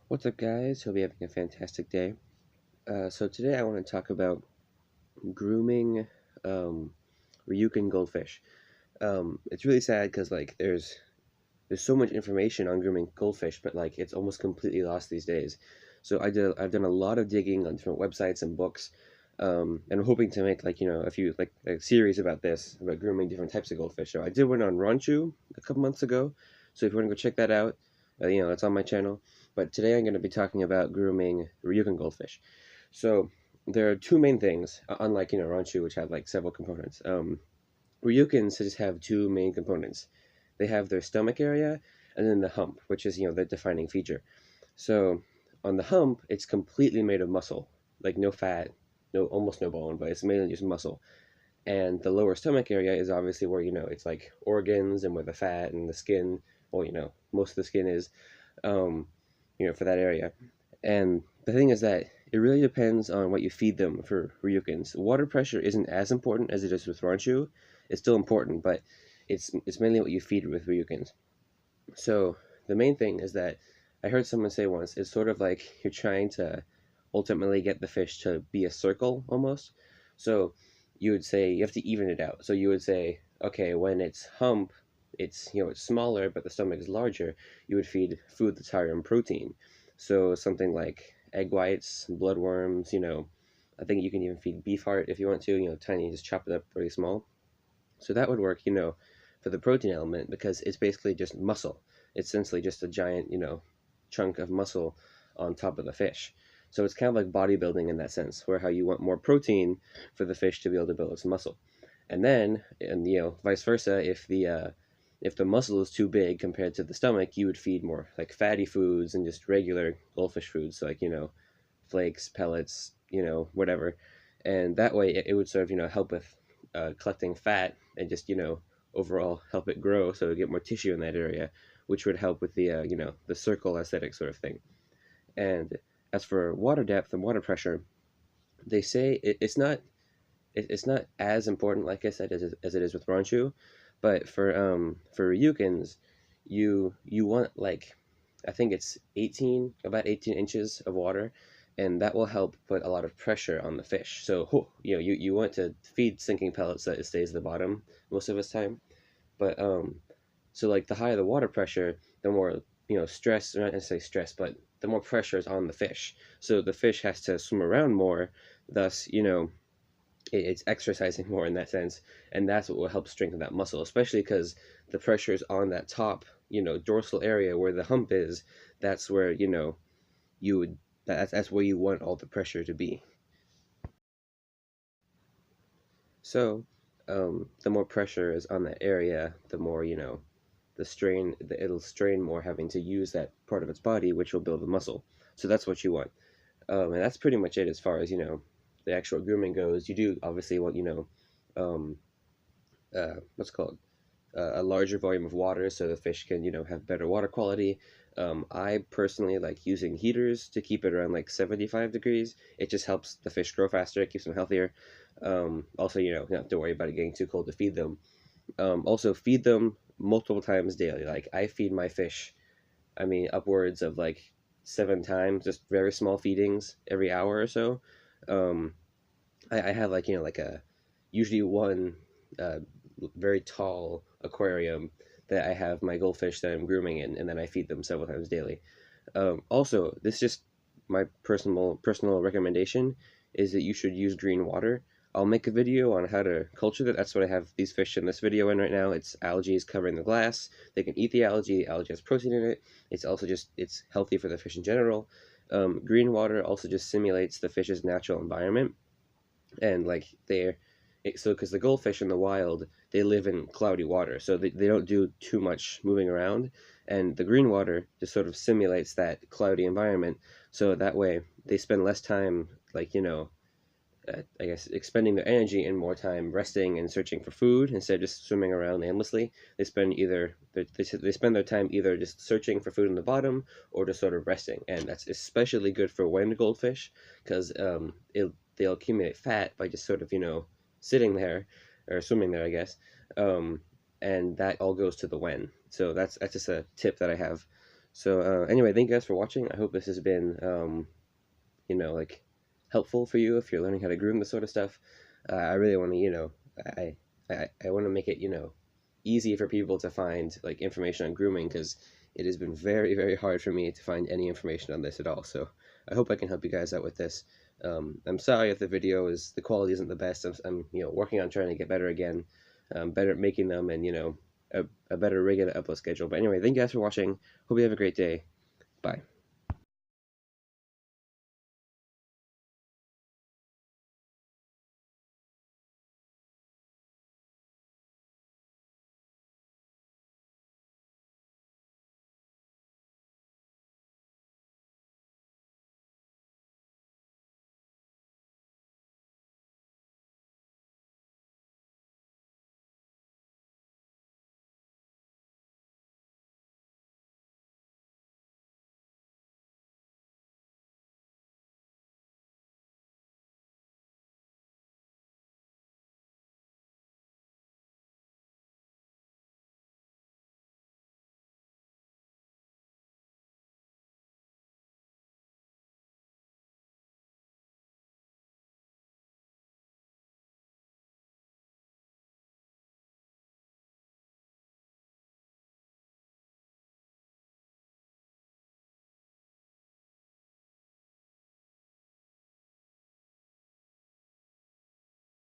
What's up, guys? Hope you're having a fantastic day. So today I want to talk about grooming um, Ryuken goldfish. It's really sad because there's so much information on grooming goldfish, but it's almost completely lost these days. So I've done a lot of digging on different websites and books, and I'm hoping to make a few a series about this about grooming different types of goldfish. So I did one on Ranchu a couple months ago. So if you want to go check that out, it's on my channel. But today I'm going to be talking about grooming Ryuken goldfish. So there are two main things, unlike Ranchu, which have like several components. Ryukens just have two main components. They have their stomach area and then the hump, which is the defining feature. So on the hump, it's completely made of muscle, like no fat, no almost no bone, but it's mainly just muscle. And the lower stomach area is obviously where it's like organs and where the fat and the skin, well, most of the skin is, um, for that area. And the thing is that it really depends on what you feed them for Ryukens. Water pressure isn't as important as it is with Ranchu. It's still important, but it's mainly what you feed with Ryukens. So the main thing is that I heard someone say once, it's sort of like you're trying to ultimately get the fish to be a circle almost. So you would say you have to even it out. So you would say, okay, when it's hump, it's smaller, but the stomach is larger. You would feed food that's higher in protein. So something like egg whites, bloodworms. I think you can even feed beef heart if you want to. Tiny, just chop it up really small. So that would work, for the protein element because it's basically just muscle. It's essentially just a giant, chunk of muscle on top of the fish. So it's kind of like bodybuilding in that sense, where how you want more protein for the fish to be able to build its muscle. And vice versa, if the muscle is too big compared to the stomach, you would feed more like fatty foods and just regular goldfish foods, like flakes, pellets, whatever. And that way it would sort of help with collecting fat and just overall help it grow so it get more tissue in that area, which would help with the the circle aesthetic sort of thing. And as for water depth and water pressure, they say it's not as important, like I said, as it is with Ranchu, but for Ryukens, you want like I think it's 18 inches of water, and that will help put a lot of pressure on the fish. So you want to feed sinking pellets so that it stays at the bottom most of its time. But so like the higher the water pressure, the more stress, or not necessarily stress, but the more pressure is on the fish. So the fish has to swim around more, thus it's exercising more in that sense, and that's what will help strengthen that muscle, especially because the pressure is on that top dorsal area where the hump is. That's where you would that's where you want all the pressure to be. So the more pressure is on that area, the more it'll strain more having to use that part of its body, which will build the muscle. So that's what you want. And that's pretty much it as far as the actual grooming goes. You do obviously want um, what's called a larger volume of water so the fish can have better water quality. I personally like using heaters to keep it around like 75 degrees. It just helps the fish grow faster. It keeps them healthier. Also, you don't have to worry about it getting too cold to feed them. Also, feed them multiple times daily. Like I feed my fish, I mean, upwards of like 7 times, just very small feedings every hour or so. Um, I have like like a usually one uh, very tall aquarium that I have my goldfish that I'm grooming in, and then I feed them several times daily. Also, this is just my personal recommendation is that you should use green water. I'll make a video on how to culture that. That's what I have these fish in this video in right now. It's algae is covering the glass. They can eat the algae. The algae has protein in it. It's also just it's healthy for the fish in general. Green water also just simulates the fish's natural environment, and like so because the goldfish in the wild, they live in cloudy water, so they don't do too much moving around, and the green water just sort of simulates that cloudy environment, so that way they spend less time I guess expending their energy and more time resting and searching for food instead of just swimming around aimlessly. They spend their time either just searching for food in the bottom or just sort of resting, and that's especially good for wind goldfish because they'll accumulate fat by just sort of sitting there or swimming there, I guess, and that all goes to the wen. So that's just a tip that I have. So anyway, thank you guys for watching. I hope this has been like helpful for you if you're learning how to groom this sort of stuff. I really want to I want to make it easy for people to find like information on grooming, because it has been very, very hard for me to find any information on this at all. So I hope I can help you guys out with this. I'm sorry if the quality isn't the best. I'm working on trying to get better again, better at making them, and a better regular upload schedule. But anyway, thank you guys for watching. Hope you have a great day. Bye.